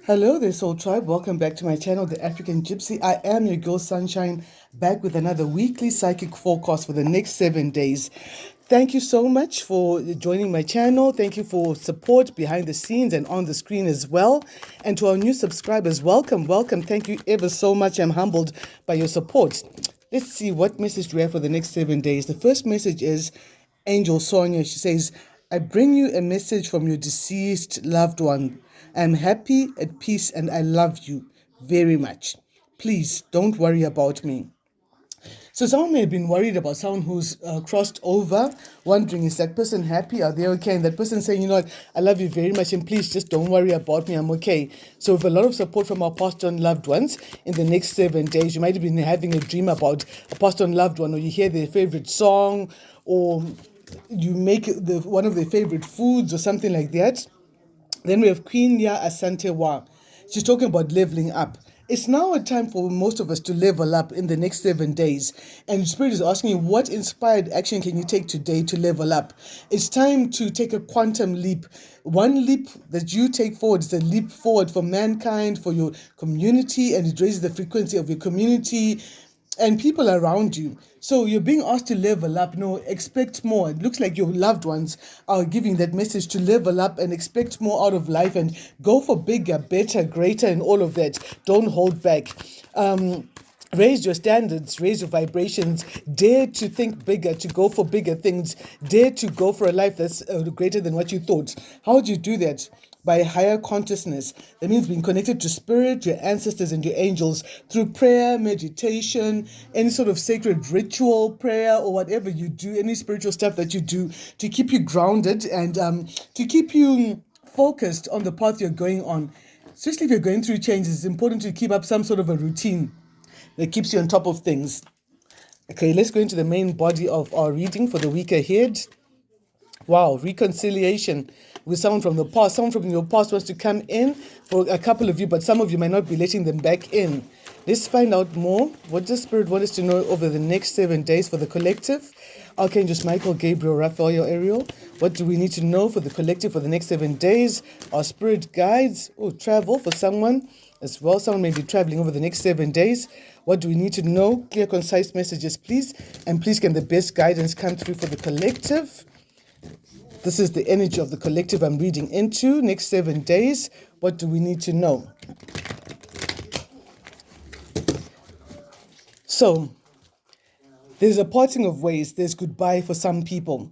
Hello there, Soul Tribe. Welcome back to my channel, The African Gypsy. I am your girl Sunshine, back with another weekly psychic forecast for the next 7 days. Thank you so much for joining my channel. Thank you for support behind the scenes and on the screen as well. And to our new subscribers, welcome, welcome. Thank you ever so much. I'm humbled by your support. Let's see what message do we have for the next 7 days. The first message is Angel Sonia. She says, I bring you a message from your deceased loved one. I'm happy, at peace, and I love you very much. Please don't worry about me. So someone may have been worried about someone who's crossed over, wondering, is that person happy? Are they okay? And that person saying, you know what, I love you very much, and please just don't worry about me, I'm okay. So with a lot of support from our passed on loved ones in the next 7 days, you might have been having a dream about a passed on loved one, or you hear their favorite song, or you make one of their favorite foods or something like that. Then we have Queen Ya Asantewa. She's talking about leveling up. It's now a time for most of us to level up in the next 7 days. And Spirit is asking you, what inspired action can you take today to level up? It's time to take a quantum leap. One leap that you take forward is a leap forward for mankind, for your community, and it raises the frequency of your community and people around you. So you're being asked to level up, expect more. It looks like your loved ones are giving that message to level up and expect more out of life and go for bigger, better, greater, and all of that. Don't hold back. Raise your standards, raise your vibrations, dare to think bigger, to go for bigger things, dare to go for a life that's greater than what you thought. How do you do that? By higher consciousness. That means being connected to spirit, your ancestors, and your angels through prayer, meditation, any sort of sacred ritual, prayer, or whatever you do, any spiritual stuff that you do to keep you grounded and to keep you focused on the path you're going on. Especially if you're going through changes, it's important to keep up some sort of a routine that keeps you on top of things. Okay, let's go into the main body of our reading for the week ahead. Wow, reconciliation with someone from the past. Someone from your past wants to come in for a couple of you, but some of you might not be letting them back in. Let's find out more. What does Spirit want us to know over the next 7 days for the collective? Archangels Michael, Gabriel, Raphael, Ariel. What do we need to know for the collective for the next 7 days? Our spirit guides. Oh, travel for someone as well. Someone may be traveling over the next 7 days. What do we need to know? Clear, concise messages, please. And please, can the best guidance come through for the collective? This is the energy of the collective I'm reading into. Next 7 days, what do we need to know? So, there's a parting of ways. There's goodbye for some people.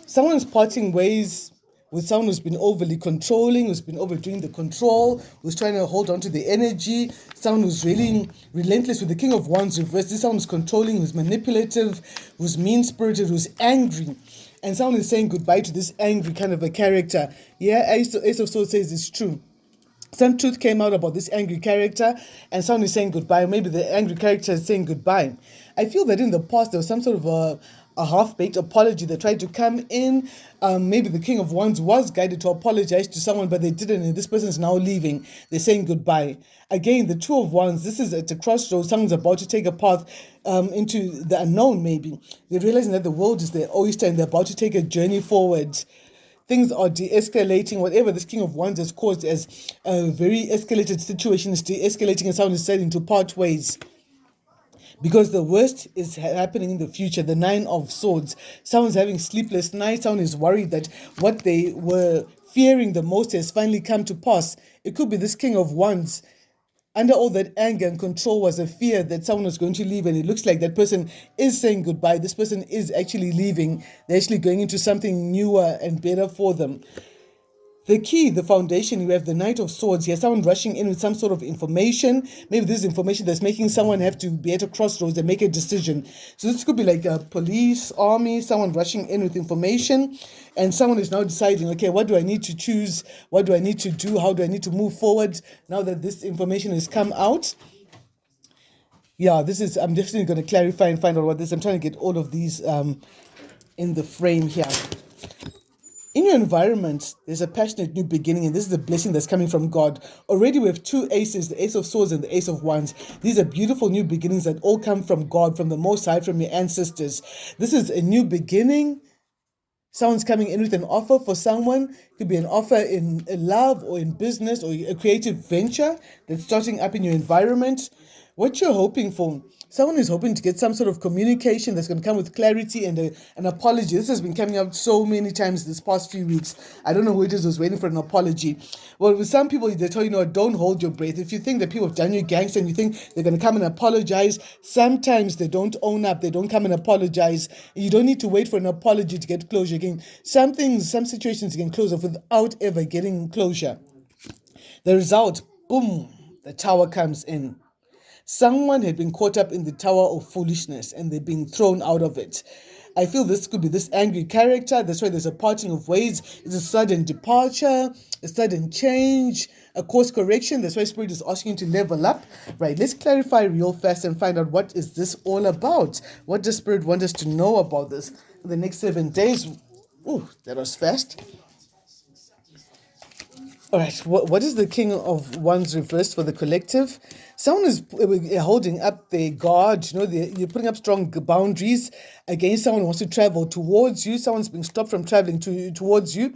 Someone's parting ways with someone who's been overly controlling, who's been overdoing the control, who's trying to hold on to the energy, someone who's really relentless with the King of Wands reversed. This someone who's controlling, who's manipulative, who's mean-spirited, who's angry. And someone is saying goodbye to this angry kind of a character. Yeah, Ace of Swords says it's true. Some truth came out about this angry character, and someone is saying goodbye. Maybe the angry character is saying goodbye. I feel that in the past there was some sort of a half-baked apology that tried to come in. Maybe the King of Wands was guided to apologize to someone, but they didn't, and this person is now leaving. They're saying goodbye. Again, the Two of Wands, this is at a crossroads. Someone's about to take a path into the unknown, maybe. They're realizing that the world is their oyster, and they're about to take a journey forward. Things are de-escalating. Whatever this King of Wands has caused as a very escalated situation is de-escalating, and someone is starting to part ways. Because the worst is happening in the future. The Nine of Swords. Someone's having sleepless nights. Someone is worried that what they were fearing the most has finally come to pass. It could be this King of Wands. Under all that anger and control was a fear that someone was going to leave, and it looks like that person is saying goodbye. This person is actually leaving. They're actually going into something newer and better for them. The key, the foundation, we have the Knight of Swords here, someone rushing in with some sort of information. Maybe this is information that's making someone have to be at a crossroads and make a decision. So this could be like a police, army, someone rushing in with information, and someone is now deciding, okay, what do I need to choose? What do I need to do? How do I need to move forward now that this information has come out? Yeah, I'm definitely going to clarify and find out what this, I'm trying to get all of these in the frame here. In your environment, there's a passionate new beginning, and this is a blessing that's coming from God. Already we have two aces, the Ace of Swords and the Ace of Wands. These are beautiful new beginnings that all come from God, from the Most High, from your ancestors. This is a new beginning Someone's coming in with an offer for someone. Could be an offer in love or in business or a creative venture that's starting up in your environment. What you're hoping for. Someone is hoping to get some sort of communication that's going to come with clarity and an apology. This has been coming up so many times this past few weeks. I don't know who it is who's waiting for an apology. Well, with some people, they tell you, no, don't hold your breath. If you think that people have done you gangster and you think they're going to come and apologize, sometimes they don't own up. They don't come and apologize. You don't need to wait for an apology to get closure again. Some situations you can close off without ever getting closure. The result, boom, the tower comes in. Someone had been caught up in the tower of foolishness and they're being thrown out of it. I feel this could be this angry character. That's why there's a parting of ways. It's a sudden departure, a sudden change, a course correction. That's why Spirit is asking you to level up. Right, let's clarify real fast and find out what is this all about. What does Spirit want us to know about this in the next 7 days? Oh, that was fast. All right, what is the King of Wands reversed for the collective? Someone is holding up their guard. You're putting up strong boundaries against someone who wants to travel towards you. Someone's being stopped from traveling towards you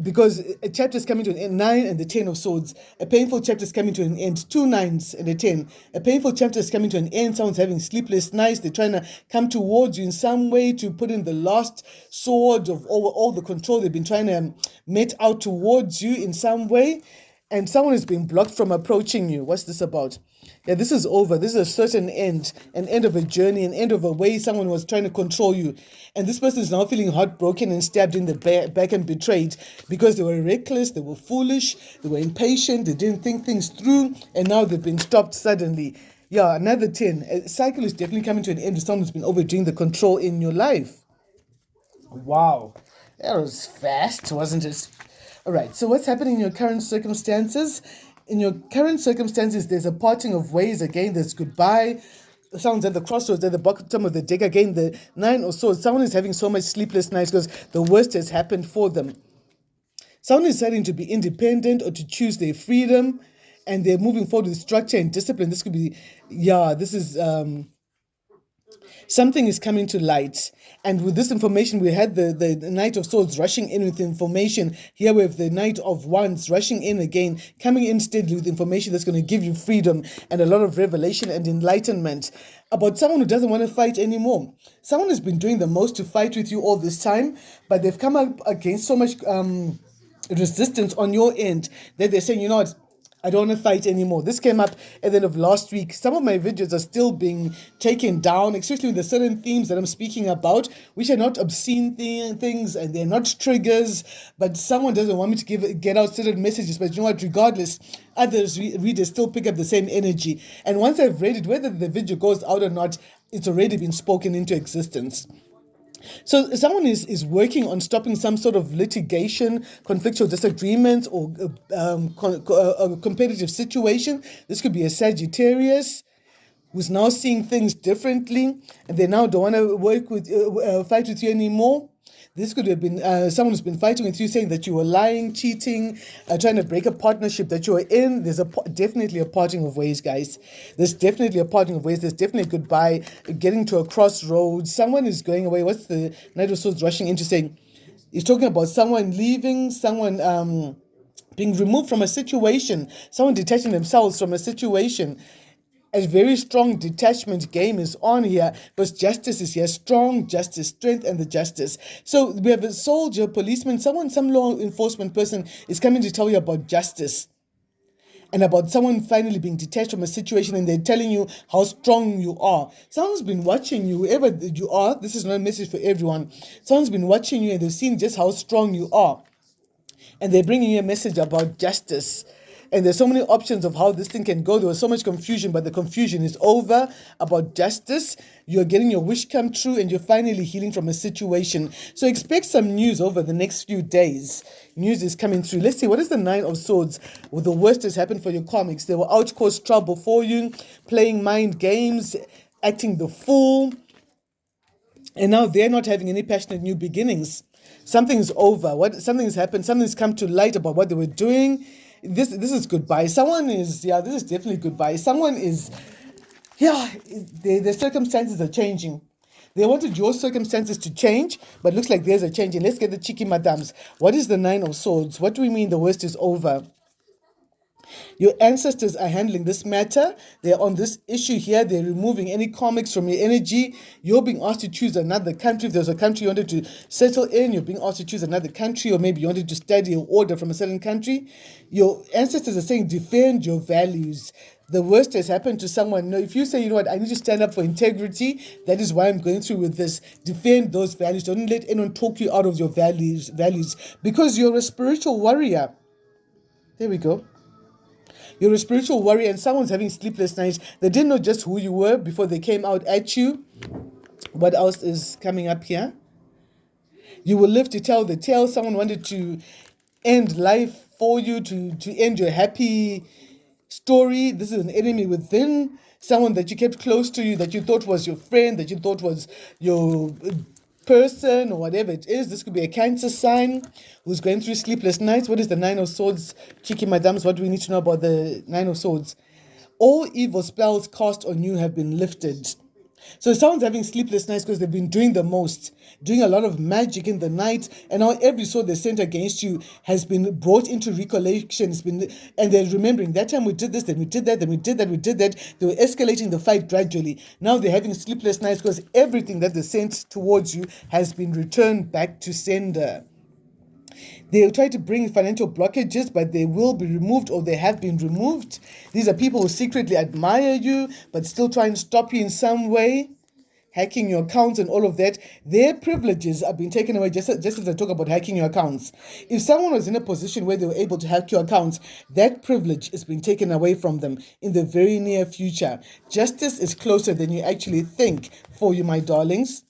because a chapter is coming to an end. 9 and the 10 of swords. A painful chapter is coming to an end. 2 9s and a 10. A painful chapter is coming to an end. Someone's having sleepless nights. They're trying to come towards you in some way to put in the last sword of all the control they've been trying to met out towards you in some way. And someone is being blocked from approaching you. What's this about? Yeah, this is over. This is a certain end, an end of a journey, an end of a way someone was trying to control you. And this person is now feeling heartbroken and stabbed in the back and betrayed because they were reckless, they were foolish, they were impatient, they didn't think things through, and now they've been stopped suddenly. Yeah, another 10. A cycle is definitely coming to an end. Someone who's been overdoing the control in your life. Wow, that was fast, wasn't it? All right, so what's happening in your current circumstances? In your current circumstances, there's a parting of ways. Again, there's goodbye. Someone's at the crossroads, at the bottom of the deck. Again, the 9 or so. Someone is having so much sleepless nights because the worst has happened for them. Someone is deciding to be independent or to choose their freedom, and they're moving forward with structure and discipline. This could be, something is coming to light. And with this information, we had the Knight of Swords rushing in with information. Here we have the Knight of Wands rushing in again, coming in steadily with information that's going to give you freedom and a lot of revelation and enlightenment about someone who doesn't want to fight anymore. Someone has been doing the most to fight with you all this time, but they've come up against so much resistance on your end that they're saying, you know what, I don't want to fight anymore. This came up at the end of last week. Some of my videos are still being taken down, especially with the certain themes that I'm speaking about, which are not obscene things and they're not triggers, but someone doesn't want me to get out certain messages. But you know what, regardless, others readers still pick up the same energy. And once I've read it, whether the video goes out or not, it's already been spoken into existence. So someone is working on stopping some sort of litigation, conflictual disagreements, or a competitive situation. This could be a Sagittarius who's now seeing things differently, and they now don't want to fight with you anymore. This could have been someone who's been fighting with you, saying that you were lying, cheating, trying to break a partnership that you were in. There's definitely a parting of ways, guys. There's definitely a parting of ways. There's definitely a goodbye, getting to a crossroads. Someone is going away. What's the Knight of Swords rushing into saying? He's talking about someone leaving, someone being removed from a situation, someone detaching themselves from a situation. A very strong detachment game is on here because justice is here. Strong justice, strength, and the justice. So we have a soldier, policeman, some law enforcement person is coming to tell you about justice and about someone finally being detached from a situation, and they're telling you how strong you are. Someone's been watching you, whoever you are. This is not a message for everyone. Someone's been watching you and they've seen just how strong you are. And they're bringing you a message about justice. And there's so many options of how this thing can go. There was so much confusion, but the confusion is over about justice. You're getting your wish come true, and you're finally healing from a situation. So expect some news over the next few days. News is coming through. Let's see, what is the 9 of Swords? Well, the worst has happened for your comics. They were out to cause trouble for you, playing mind games, acting the fool. And now they're not having any passionate new beginnings. Something's over. Something's happened. Something's come to light about what they were doing. This is goodbye. This is definitely goodbye. Their circumstances are changing. They wanted your circumstances to change, but looks like there's a change. And let's get the cheeky madams. What is the Nine of Swords? What do we mean the worst is over? Your ancestors are handling this matter. They're on this issue here. They're removing any comics from your energy. You're being asked to choose another country. If there's a country you wanted to settle in, you're being asked to choose another country, or maybe you wanted to study or order from a certain country. Your ancestors are saying defend your values. The worst has happened to someone. No, if you say, you know what, I need to stand up for integrity, that is why I'm going through with this. Defend those values. Don't let anyone talk you out of your values, because you're a spiritual warrior. There we go. You're a spiritual warrior, and someone's having sleepless nights. They didn't know just who you were before they came out at you. What else is coming up here? You will live to tell the tale. Someone wanted to end life for you, to end your happy story. This is an enemy within. Someone that you kept close to you, that you thought was your friend, that you thought was your person or whatever it is. This could be a Cancer sign who's going through sleepless nights. What is the Nine of Swords? Cheeky madams, what do we need to know about the Nine of Swords? All evil spells cast on you have been lifted. So someone's having sleepless nights because they've been doing the most, doing a lot of magic in the night, and now every sword they sent against you has been brought into recollection. And they're remembering that time we did this, then we did that, then we did that, we did that. They were escalating the fight gradually. Now they're having sleepless nights because everything that they sent towards you has been returned back to sender. They'll try to bring financial blockages, but they will be removed, or they have been removed. These are people who secretly admire you, but still try and stop you in some way, hacking your accounts and all of that. Their privileges are being taken away, just as I talk about hacking your accounts. If someone was in a position where they were able to hack your accounts, that privilege is being taken away from them in the very near future. Justice is closer than you actually think for you, my darlings.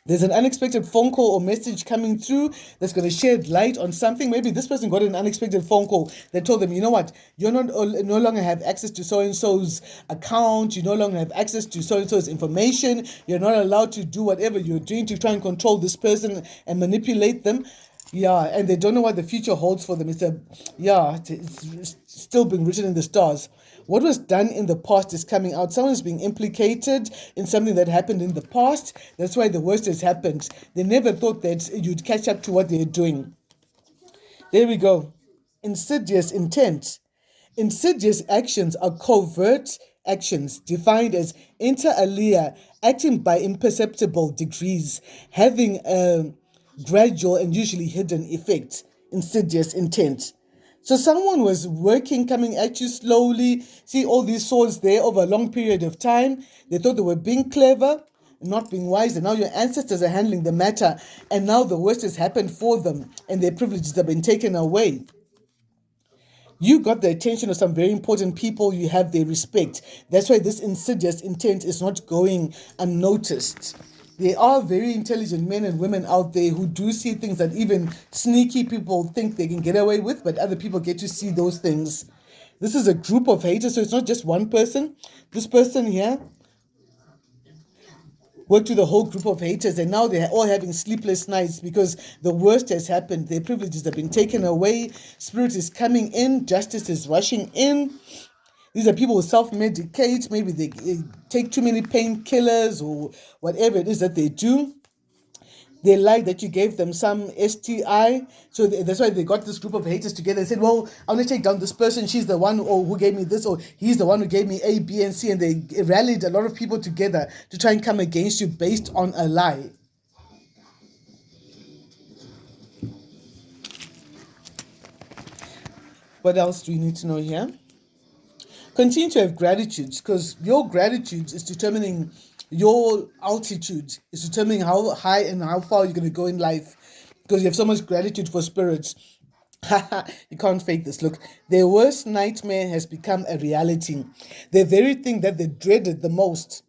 There's an unexpected phone call or message coming through that's going to shed light on something. Maybe this person got an unexpected phone call that told them, you know what, you're no longer have access to so-and-so's account. You no longer have access to so-and-so's information. You're not allowed to do whatever you're doing to try and control this person and manipulate them. Yeah, and they don't know what the future holds for them. It's still being written in the stars. What was done in the past is coming out. Someone is being implicated in something that happened in the past. That's why the worst has happened. They never thought that you'd catch up to what they're doing. There we go. Insidious intent. Insidious actions are covert actions defined as inter alia, acting by imperceptible degrees, having a gradual and usually hidden effect. Insidious intent. So someone was working, coming at you slowly. See all these swords there over a long period of time. They thought they were being clever, not being wise, and now your ancestors are handling the matter, and now the worst has happened for them, and their privileges have been taken away. You got the attention of some very important people. You have their respect. That's why this insidious intent is not going unnoticed. There are very intelligent men and women out there who do see things that even sneaky people think they can get away with, but other people get to see those things. This is a group of haters, so it's not just one person. This person here worked with a whole group of haters, and now they're all having sleepless nights because the worst has happened. Their privileges have been taken away. Spirit is coming in. Justice is rushing in. These are people who self-medicate. Maybe they take too many painkillers or whatever it is that they do. They lied that you gave them some STI. So that's why they got this group of haters together and said, well, I want to take down this person. She's the one who gave me this, or he's the one who gave me A, B, and C. And they rallied a lot of people together to try and come against you based on a lie. What else do you need to know here? Continue to have gratitude, because your gratitude is determining your altitude, is determining how high and how far you're going to go in life, because you have so much gratitude for spirits. You can't fake this. Look, their worst nightmare has become a reality. The very thing that they dreaded the most.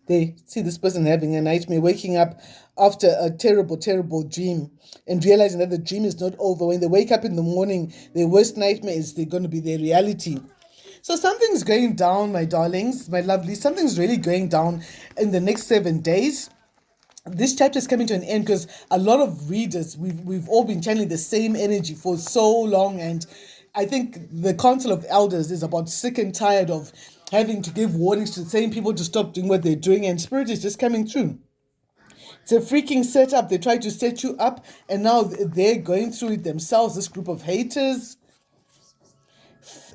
They see this person having a nightmare, waking up after a terrible, terrible dream and realizing that the dream is not over. When they wake up in the morning, their worst nightmare is they're going to be their reality. So something's going down, my darlings, my lovelies. Something's really going down in the next 7 days. This chapter is coming to an end because a lot of readers, we've all been channeling the same energy for so long. And I think the Council of Elders is about sick and tired of having to give warnings to the same people to stop doing what they're doing, and spirit is just coming through. It's a freaking setup. They try to set you up, and now they're going through it themselves. This group of haters,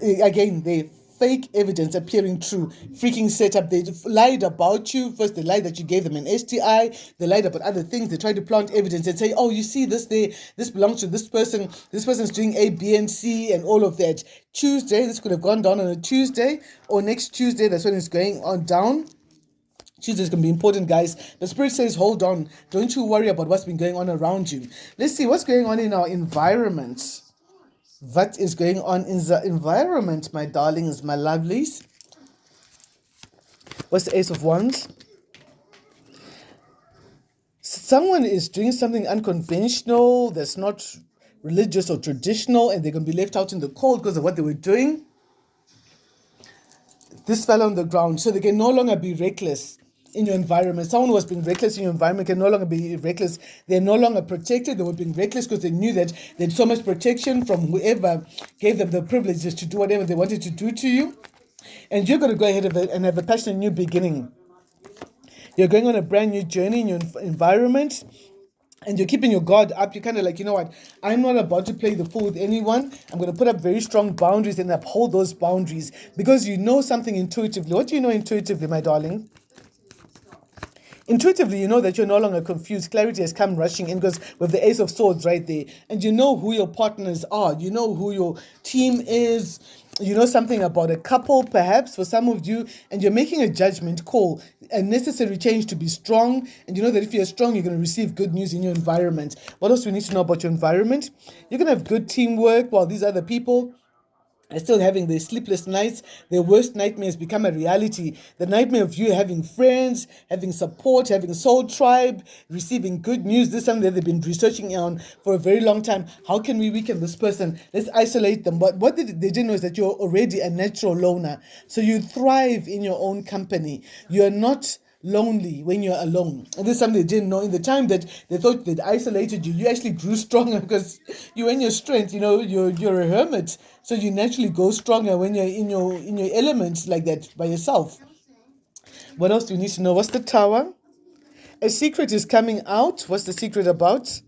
again, they fake evidence appearing true. Freaking setup. They lied about you. First, they lied that you gave them an STI. They lied about other things. They try to plant evidence and say, oh, you see this, this belongs to this person. This person's doing A, B, and C, and all of that. Tuesday, this could have gone down on a Tuesday, or next Tuesday, that's when it's going on down. Tuesday is going to be important, guys. The Spirit says, hold on. Don't you worry about what's been going on around you. Let's see what's going on in our environment. What is going on in the environment, my darlings, my lovelies? What's the Ace of Wands? Someone is doing something unconventional that's not religious or traditional, and they're going to be left out in the cold because of what they were doing. This fell on the ground, so they can no longer be reckless in your environment. Someone who was being reckless in your environment can no longer be reckless. They're no longer protected. They were being reckless because they knew that they had so much protection from whoever gave them the privileges to do whatever they wanted to do to you. And you're going to go ahead and have a passionate new beginning. You're going on a brand new journey in your environment, and you're keeping your guard up. You're kind of like, you know what? I'm not about to play the fool with anyone. I'm going to put up very strong boundaries and uphold those boundaries because you know something intuitively. What do you know intuitively, my darling? Intuitively, you know that you're no longer confused. Clarity has come rushing in because with the Ace of Swords right there. And you know who your partners are. You know who your team is. You know something about a couple, perhaps, for some of you. And you're making a judgment call, a necessary change to be strong. And you know that if you're strong, you're going to receive good news in your environment. What else do we need to know about your environment? You're going to have good teamwork while these other people are still having their sleepless nights. Their worst nightmares become a reality. The nightmare of you having friends, having support, having soul tribe, receiving good news. This is something that they've been researching on for a very long time. How can we weaken this person? Let's isolate them. But what they didn't know is that you're already a natural loner. So you thrive in your own company. You're not lonely when you're alone. And this is something they didn't know. In the time that they thought they'd isolated you, you actually grew stronger because you're in your strength. You know, you're a hermit, so you naturally go stronger when you're in your elements like that by yourself. What else do you need to know? What's the Tower? A secret is coming out. What's the secret about?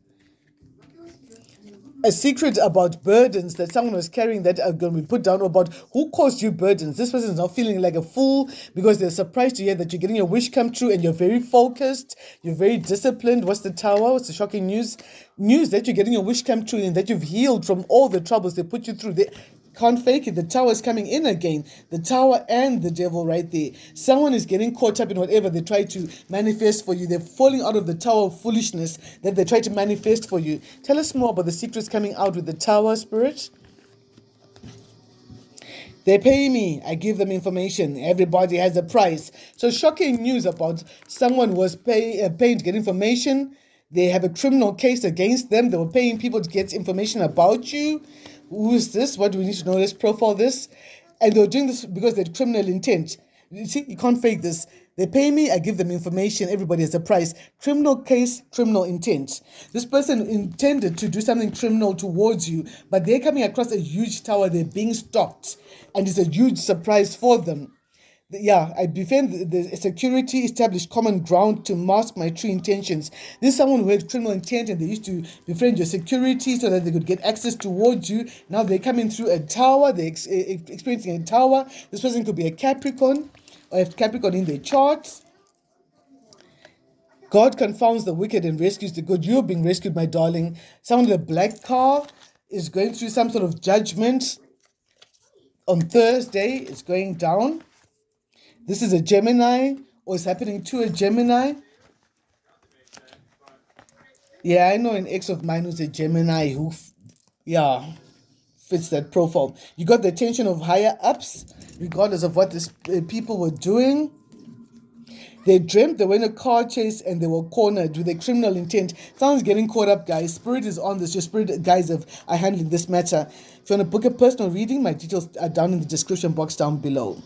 A secret about burdens that someone was carrying that are going to be put down, about who caused you burdens. This person is not feeling like a fool because they're surprised to hear that you're getting your wish come true and you're very focused, you're very disciplined. What's the Tower? What's the shocking news? News that you're getting your wish come true and that you've healed from all the troubles they put you through. They can't fake it. The Tower is coming in again. The Tower and the Devil right there. Someone is getting caught up in whatever they try to manifest for you. They're falling out of the Tower of foolishness that they try to manifest for you. Tell us more about the secrets coming out with the Tower, Spirit. They pay me. I give them information. Everybody has a price. So shocking news about someone who was paying to get information. They have a criminal case against them. They were paying people to get information about you. Who is this? What do we need to know? Let's profile this. And they were doing this because they had criminal intent. You see, you can't fake this. They pay me, I give them information, everybody has a price. Criminal case, criminal intent. This person intended to do something criminal towards you, but they're coming across a huge tower, they're being stopped, and it's a huge surprise for them. Yeah, I defend the security, established common ground to mask my true intentions. This is someone who had criminal intent and they used to befriend your security so that they could get access towards you. Now they're coming through a tower, they're experiencing a tower. This person could be a Capricorn or have Capricorn in their charts. God confounds the wicked and rescues the good. You're being rescued, my darling. Someone with a black car is going through some sort of judgment. On Thursday, it's going down. This is a Gemini, or it's happening to a Gemini. Yeah, I know an ex of mine who's a Gemini who, fits that profile. You got the attention of higher ups, regardless of what these people were doing. They dreamt they were in a car chase and they were cornered with a criminal intent. Someone's getting caught up, guys. Spirit is on this. Your spirit guys are handling this matter. If you want to book a personal reading, my details are down in the description box down below.